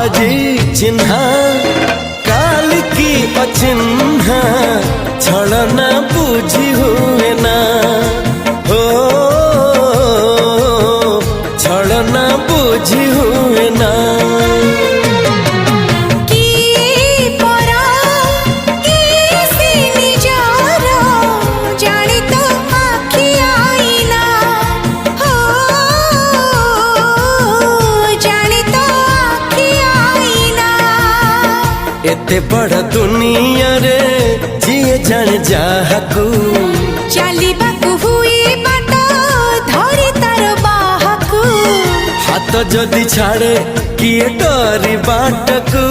आजी चिन्हा काल की अचिन्हा छलना बुझी हुए ना हो छलना बुझी हुए ना एते बड़ दुनिया रे जिए जान जाहकू चलिबाकू हुई बाट धरी तार बाहकू हाथ जदि छाड़े किए डरी बाटकू।